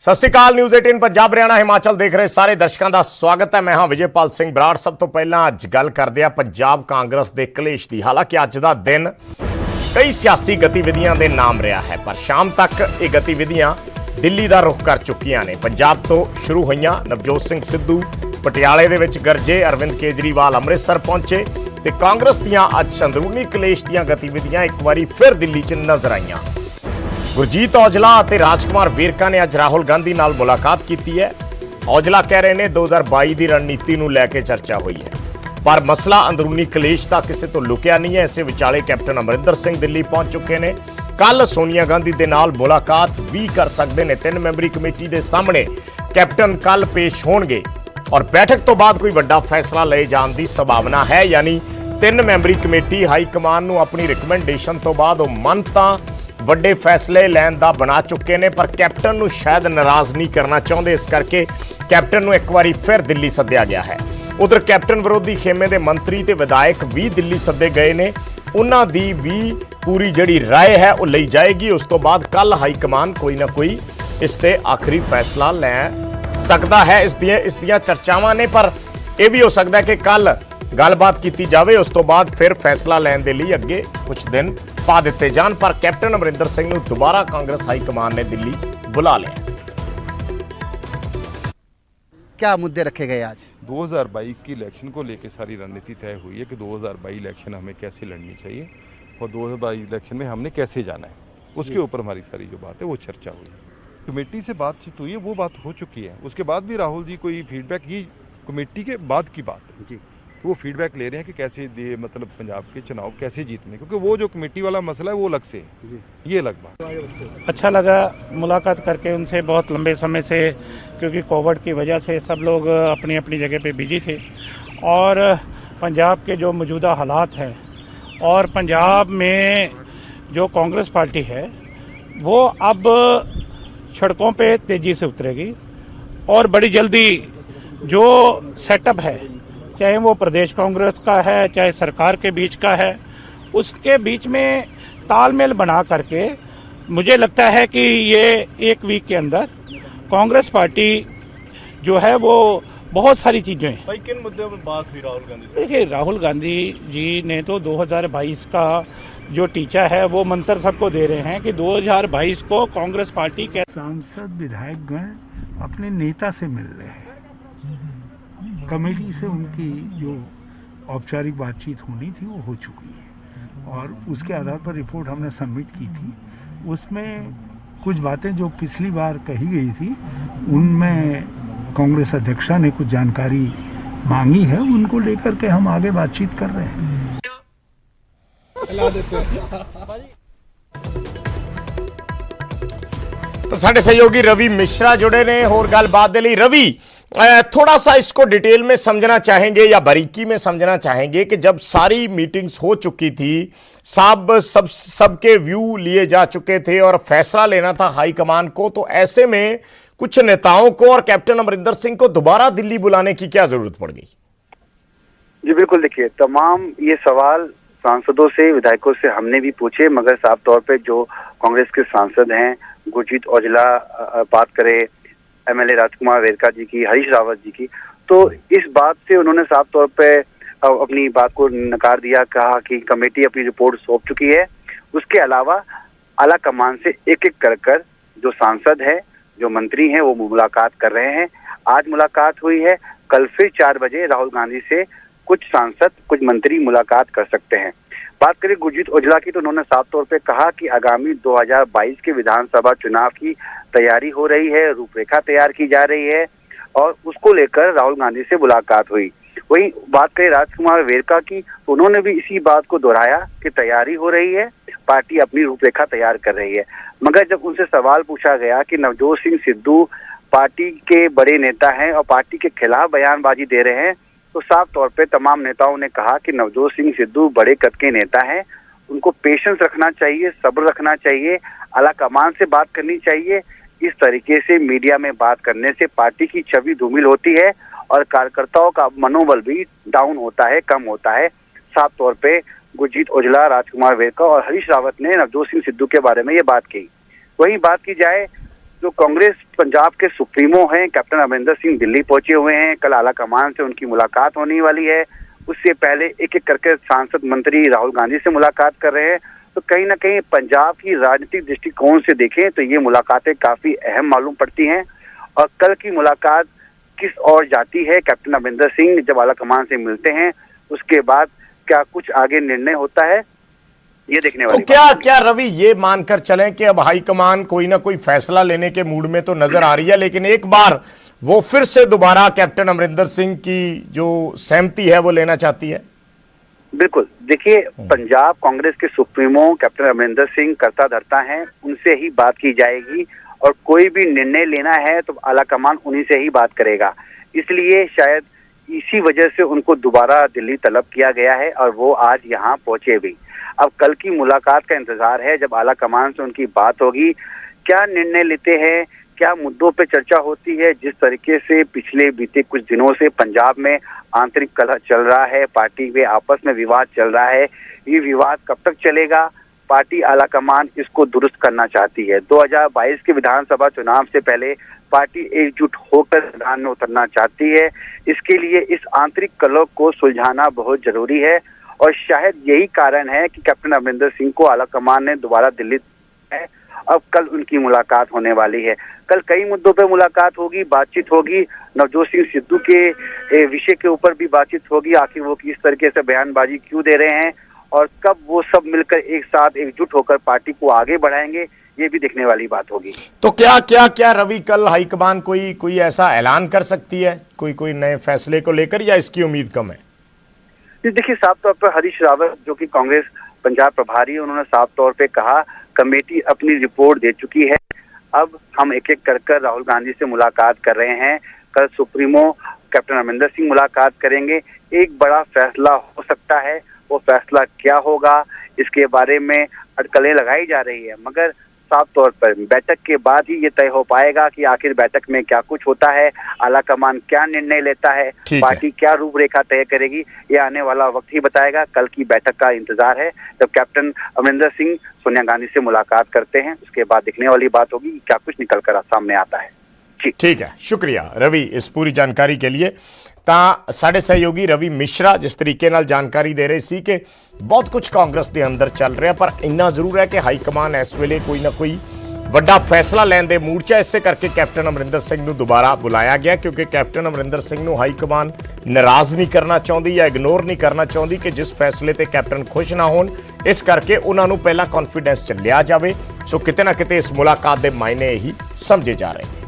ਸਤਿ ਸ਼੍ਰੀ ਅਕਾਲ। ਨਿਊਜ਼ 18 ਪੰਜਾਬ ਹਰਿਆਣਾ ਹਿਮਾਚਲ ਦੇਖ ਰਹੇ ਸਾਰੇ ਦਰਸ਼ਕਾਂ ਦਾ ਸਵਾਗਤ ਹੈ। ਮੈਂ ਹਾਂ ਵਿਜੇਪਾਲ ਸਿੰਘ ਬਰਾੜ। ਸਭ ਤੋਂ ਪਹਿਲਾਂ ਅੱਜ ਗੱਲ ਕਰਦੇ ਆ ਪੰਜਾਬ ਕਾਂਗਰਸ ਦੇ ਕਲੇਸ਼ ਦੀ। ਹਾਲਾਂਕਿ ਅੱਜ ਦਾ ਦਿਨ ਕਈ ਸਿਆਸੀ ਗਤੀਵਿਧੀਆਂ ਦੇ ਨਾਮ ਰਿਹਾ ਹੈ, ਪਰ ਸ਼ਾਮ ਤੱਕ ਇਹ ਗਤੀਵਿਧੀਆਂ ਦਿੱਲੀ ਦਾ ਰੁਖ ਕਰ ਚੁੱਕੀਆਂ ਨੇ। ਪੰਜਾਬ ਤੋਂ ਸ਼ੁਰੂ ਹੋਈਆਂ, ਨਵਜੋਤ ਸਿੰਘ ਸਿੱਧੂ ਪਟਿਆਲੇ ਦੇ ਵਿੱਚ ਗਰਜੇ, ਅਰਵਿੰਦ ਕੇਜਰੀਵਾਲ ਅੰਮ੍ਰਿਤਸਰ ਪਹੁੰਚੇ ਤੇ ਕਾਂਗਰਸ ਦੀਆਂ ਅੱਜ ਅੰਦਰੂਨੀ ਕਲੇਸ਼ ਦੀਆਂ ਗਤੀਵਿਧੀਆਂ ਇੱਕ ਵਾਰੀ ਫਿਰ ਦਿੱਲੀ 'ਚ ਨਜ਼ਰ ਆਈਆਂ। ਗੁਰਜੀਤ ਔਜਲਾ ਅਤੇ ਰਾਜਕੁਮਾਰ ਵੇਰਕਾ ਨੇ ਅੱਜ ਰਾਹੁਲ ਗਾਂਧੀ ਨਾਲ ਮੁਲਾਕਾਤ ਕੀਤੀ ਹੈ। ਔਜਲਾ ਕਹਿ ਰਹੇ ਨੇ 2022 ਦੀ ਰਣਨੀਤੀ ਨੂੰ ਲੈ ਕੇ ਚਰਚਾ ਹੋਈ ਹੈ, ਪਰ ਮਸਲਾ ਅੰਦਰੂਨੀ ਕਲੇਸ਼ ਦਾ ਕਿਸੇ ਤੋਂ ਲੁਕਿਆ ਨਹੀਂ ਹੈ। ਇਸੇ ਵਿਚਾਲੇ ਕੈਪਟਨ ਅਮਰਿੰਦਰ ਸਿੰਘ ਦਿੱਲੀ ਪਹੁੰਚ ਚੁੱਕੇ ਨੇ। ਕੱਲ ਸੋਨੀਆ ਗਾਂਧੀ ਦੇ ਨਾਲ ਮੁਲਾਕਾਤ ਵੀ ਕਰ ਸਕਦੇ ਨੇ। 3 ਮੈਂਬਰੀ ਕਮੇਟੀ ਦੇ ਸਾਹਮਣੇ ਕੈਪਟਨ ਕੱਲ ਪੇਸ਼ ਹੋਣਗੇ ਔਰ ਬੈਠਕ ਤੋਂ ਬਾਅਦ ਕੋਈ ਵੱਡਾ ਫੈਸਲਾ ਲਏ ਜਾਣ ਦੀ ਸੰਭਾਵਨਾ ਹੈ। ਯਾਨੀ 3 ਮੈਂਬਰੀ ਕਮੇਟੀ ਹਾਈ ਕਮਾਨ ਨੂੰ ਆਪਣੀ ਰਿਕਮੈਂਡੇਸ਼ਨ ਤੋਂ ਬਾਅਦ ਉਹ ਮਨ ਤਾਂ ਵੱਡੇ ਫੈਸਲੇ ਲੈਣ ਦਾ ਬਣਾ ਚੁੱਕੇ ਨੇ, ਪਰ ਕੈਪਟਨ ਨੂੰ ਸ਼ਾਇਦ ਨਾਰਾਜ਼ ਨਹੀਂ ਕਰਨਾ ਚਾਹੁੰਦੇ। ਇਸ ਕਰਕੇ ਕੈਪਟਨ ਨੂੰ ਇੱਕ ਵਾਰੀ ਫਿਰ ਦਿੱਲੀ ਸੱਦਿਆ ਗਿਆ ਹੈ। ਉਧਰ ਕੈਪਟਨ ਵਿਰੋਧੀ ਖੇਮੇ ਦੇ ਮੰਤਰੀ ਤੇ ਵਿਧਾਇਕ ਵੀ ਦਿੱਲੀ ਸੱਦੇ ਗਏ ਨੇ। ਉਹਨਾਂ ਦੀ ਵੀ ਪੂਰੀ ਜਿਹੜੀ ਰਾਏ ਹੈ ਉਹ ਲਈ ਜਾਏਗੀ। ਉਸ ਤੋਂ ਬਾਅਦ ਕੱਲ ਹਾਈ ਕਮਾਨ ਕੋਈ ਨਾ ਕੋਈ ਇਸ ਤੇ ਆਖਰੀ ਫੈਸਲਾ ਲੈ ਸਕਦਾ ਹੈ। ਇਸ ਦੀਆਂ ਚਰਚਾਵਾਂ ਨੇ, ਪਰ ਇਹ ਵੀ ਹੋ ਸਕਦਾ ਹੈ ਕਿ ਕੱਲ ਗੱਲਬਾਤ ਕੀਤੀ ਜਾਵੇ, ਉਸ ਤੋਂ ਬਾਅਦ ਫਿਰ ਫੈਸਲਾ ਲੈਣ ਦੇ ਲਈ ਅੱਗੇ ਕੁਝ ਦਿਨ ਪਾ ਦਿੱਤੇ जान। पर कैप्टन अमरिंदर सिंह ਨੂੰ दोबारा कांग्रेस हाईकमान ने दिल्ली बुला लिया। क्या मुद्दे रखे गए आज? 2022 की इलेक्शन को लेकर सारी रणनीति तय हुई है कि 2022 इलेक्शन हमें कैसे लड़नी चाहिए और 2022 इलेक्शन में हमने कैसे जाना है, उसके ऊपर हमारी सारी जो बात है वो चर्चा हुई है। कमेटी से बातचीत हुई है, वो बात हो चुकी है। उसके बाद भी राहुल जी कोई फीडबैक, ये कमेटी के बाद की बात है जी, वो फीडबैक ले रहे हैं कि कैसे मतलब पंजाब के चुनाव कैसे जीतने, क्योंकि वो जो कमेटी वाला मसला है वो अलग से है, ये अलग बात। अच्छा लगा मुलाकात करके उनसे, बहुत लंबे समय से, क्योंकि कोविड की वजह से सब लोग अपनी अपनी जगह पे बिजी थे और पंजाब के जो मौजूदा हालात हैं और पंजाब में जो कांग्रेस पार्टी है वो अब सड़कों पे तेज़ी से उतरेगी और बड़ी जल्दी जो सेटअप है, चाहे वो प्रदेश कांग्रेस का है चाहे सरकार के बीच का है, उसके बीच में तालमेल बना करके मुझे लगता है कि ये एक वीक के अंदर कांग्रेस पार्टी जो है वो बहुत सारी चीज़ें हैं। भाई किन मुद्दों पर बात हुई राहुल गांधी से? देखिए, राहुल गांधी जी ने तो 2022 का जो टीचा है वो मंत्र सबको दे रहे हैं कि 2022 को कांग्रेस पार्टी के सांसद विधायकगण अपने नेता से मिल रहे हैं। कमेटी से उनकी जो औपचारिक बातचीत होनी थी वो हो चुकी है और उसके आधार पर रिपोर्ट हमने सबमिट की थी। उसमें कुछ बातें जो पिछली बार कही गई थी उनमें कांग्रेस अध्यक्षा ने कुछ जानकारी मांगी है, उनको लेकर के हम आगे बातचीत कर रहे हैं। तो साडे सहयोगी रवि मिश्रा जुड़े ने होर गलबात दे लई। रवि, थोड़ा सा इसको डिटेल में समझना चाहेंगे या बारीकी में समझना चाहेंगे कि जब सारी मीटिंग्स हो चुकी थी, सबके व्यू लिए जा चुके थे और फैसला लेना था हाईकमान को, तो ऐसे में कुछ नेताओं को और कैप्टन अमरिंदर सिंह को दोबारा दिल्ली बुलाने की क्या जरूरत पड़ गई? जी बिल्कुल, देखिए तमाम ये सवाल सांसदों से, विधायकों से हमने भी पूछे, मगर साफ तौर पे जो कांग्रेस के सांसद हैं, गुरजीत औजला बात करे, एमएलए राजकुमार वेरका जी की, हरीश रावत जी की, तो इस बात से उन्होंने साफ तौर पे अपनी बात को नकार दिया। कहा कि कमेटी अपनी रिपोर्ट सौंप चुकी है। उसके अलावा आला कमान से एक एक कर जो सांसद है, जो मंत्री हैं, वो मुलाकात कर रहे हैं। आज मुलाकात हुई है, कल फिर 4 बजे राहुल गांधी से कुछ सांसद, कुछ मंत्री मुलाकात कर सकते हैं। बात करें गुरजीत औजला की, तो उन्होंने साफ तौर पे कहा कि आगामी 2022 के विधानसभा चुनाव की तैयारी हो रही है, रूपरेखा तैयार की जा रही है और उसको लेकर राहुल गांधी से मुलाकात हुई। वहीं बात करें राजकुमार वेरका की, तो उन्होंने भी इसी बात को दोहराया कि तैयारी हो रही है, पार्टी अपनी रूपरेखा तैयार कर रही है। मगर जब उनसे सवाल पूछा गया कि नवजोत सिंह सिद्धू पार्टी के बड़े नेता हैं और पार्टी के खिलाफ बयानबाजी दे रहे हैं, तो साफ तौर पे तमाम नेताओं ने कहा कि नवजोत सिंह सिद्धू बड़े कद के नेता हैं, उनको पेशेंस रखना चाहिए, सब्र रखना चाहिए, आला कमान से बात करनी चाहिए। इस तरीके से मीडिया में बात करने से पार्टी की छवि धूमिल होती है और कार्यकर्ताओं का मनोबल भी डाउन होता है, कम होता है। साफ तौर पे गुरजीत औजला, राजकुमार वेरका और हरीश रावत ने नवजोत सिंह सिद्धू के बारे में ये बात कही। वहीं बात की जाए जो कांग्रेस पंजाब के सुप्रीमो हैं कैप्टन अमरिंदर सिंह दिल्ली पहुंचे हुए हैं। कल आला कमान से उनकी मुलाकात होने वाली है। उससे पहले एक एक करके सांसद मंत्री राहुल गांधी से मुलाकात कर रहे हैं। तो कहीं ना कहीं पंजाब की राजनीतिक दृष्टिकोण से देखें तो ये मुलाकातें काफी अहम मालूम पड़ती हैं। और कल की मुलाकात किस ओर जाती है, कैप्टन अमरिंदर सिंह जब आला कमान से मिलते हैं उसके बाद क्या कुछ आगे निर्णय होता है, ये देखने वाली तो क्या रवि ये मानकर चलें कि अब हाईकमान कोई ना कोई फैसला लेने के मूड में तो नजर आ रही है, लेकिन एक बार वो फिर से दोबारा कैप्टन अमरिंदर सिंह की जो सहमति है वो लेना चाहती है? बिल्कुल, देखिए पंजाब कांग्रेस के सुप्रीमो कैप्टन अमरिंदर सिंह करता धरता हैं, उनसे ही बात की जाएगी और कोई भी निर्णय लेना है तो आला कमान उन्हीं से ही बात करेगा। इसलिए शायद इसी वजह से उनको दोबारा दिल्ली तलब किया गया है और वो आज यहाँ पहुंचे भी। अब कल की मुलाकात का इंतजार है, जब आला कमान से उनकी बात होगी, क्या निर्णय लेते हैं, क्या मुद्दों पे चर्चा होती है। जिस तरीके से पिछले बीते कुछ दिनों से पंजाब में आंतरिक कलह चल रहा है, पार्टी में आपस में विवाद चल रहा है, ये विवाद कब तक चलेगा, पार्टी आला कमान इसको दुरुस्त करना चाहती है। 2022 के विधानसभा चुनाव से पहले पार्टी एकजुट होकर मैदान में उतरना चाहती है। इसके लिए इस आंतरिक कलह को सुलझाना बहुत जरूरी है और शायद यही कारण है कि कैप्टन अमरिंदर सिंह को आला कमान ने दोबारा दिल्ली है। अब कल उनकी मुलाकात होने वाली है। कल कई मुद्दों पर मुलाकात होगी, बातचीत होगी। नवजोत सिंह सिद्धू के विषय के ऊपर भी बातचीत होगी, आखिर वो किस तरीके से बयानबाजी क्यों दे रहे हैं और कब वो सब मिलकर एक साथ एकजुट होकर पार्टी को आगे बढ़ाएंगे, ये भी देखने वाली बात होगी। तो क्या रवि कल हाईकमान कोई ऐसा ऐलान कर सकती है कोई नए फैसले को लेकर, या इसकी उम्मीद कम है? देखिए, साफ तौर पर हरीश रावत जो कि कांग्रेस पंजाब प्रभारी है, उन्होंने साफ तौर पे कहा कमेटी अपनी रिपोर्ट दे चुकी है, अब हम एक एक कर राहुल गांधी से मुलाकात कर रहे हैं। कल सुप्रीमो कैप्टन अमरिंदर सिंह मुलाकात करेंगे। एक बड़ा फैसला हो सकता है, वो फैसला क्या होगा इसके बारे में अटकलें लगाई जा रही है, मगर साफ तौर पर बैठक के बाद ही ये तय हो पाएगा कि आखिर बैठक में क्या कुछ होता है, आला कमान क्या निर्णय लेता है, पार्टी क्या रूपरेखा तय करेगी, ये आने वाला वक्त ही बताएगा। कल की बैठक का इंतजार है, जब कैप्टन अमरिंदर सिंह सोनिया गांधी से मुलाकात करते हैं उसके बाद दिखने वाली बात होगी कि क्या कुछ निकल कर सामने आता है। ठीक है, शुक्रिया रवि इस पूरी जानकारी के लिए। ਤਾਂ ਸਾਡੇ ਸਹਿਯੋਗੀ ਰਵੀ ਮਿਸ਼ਰਾ ਜਿਸ ਤਰੀਕੇ ਨਾਲ ਜਾਣਕਾਰੀ ਦੇ ਰਹੇ ਸੀ ਕਿ ਬਹੁਤ ਕੁਝ ਕਾਂਗਰਸ ਦੇ ਅੰਦਰ ਚੱਲ ਰਿਹਾ, ਪਰ ਇੰਨਾ ਜ਼ਰੂਰ ਹੈ ਕਿ ਹਾਈ ਕਮਾਨ ਇਸ ਵੇਲੇ ਕੋਈ ਨਾ ਕੋਈ ਵੱਡਾ ਫੈਸਲਾ ਲੈਣ ਦੇ ਮੂਡ 'ਚ ਹੈ। ਇਸੇ ਕਰਕੇ ਕੈਪਟਨ ਅਮਰਿੰਦਰ ਸਿੰਘ ਨੂੰ ਦੁਬਾਰਾ ਬੁਲਾਇਆ ਗਿਆ, ਕਿਉਂਕਿ ਕੈਪਟਨ ਅਮਰਿੰਦਰ ਸਿੰਘ ਨੂੰ ਹਾਈ ਕਮਾਨ ਨਾਰਾਜ਼ ਨਹੀਂ ਕਰਨਾ ਚਾਹੁੰਦੀ ਜਾਂ ਇਗਨੋਰ ਨਹੀਂ ਕਰਨਾ ਚਾਹੁੰਦੀ ਕਿ ਜਿਸ ਫੈਸਲੇ ਤੇ ਕੈਪਟਨ ਖੁਸ਼ ਨਾ ਹੋਣ। ਇਸ ਕਰਕੇ ਉਹਨਾਂ ਨੂੰ ਪਹਿਲਾਂ ਕੌਨਫੀਡੈਂਸ 'ਚ ਲਿਆ ਜਾਵੇ। ਸੋ ਕਿਤੇ ਨਾ ਕਿਤੇ ਇਸ ਮੁਲਾਕਾਤ ਦੇ ਮਾਇਨੇ ਹੀ ਸਮਝੇ ਜਾ ਰਹੇ ਨੇ।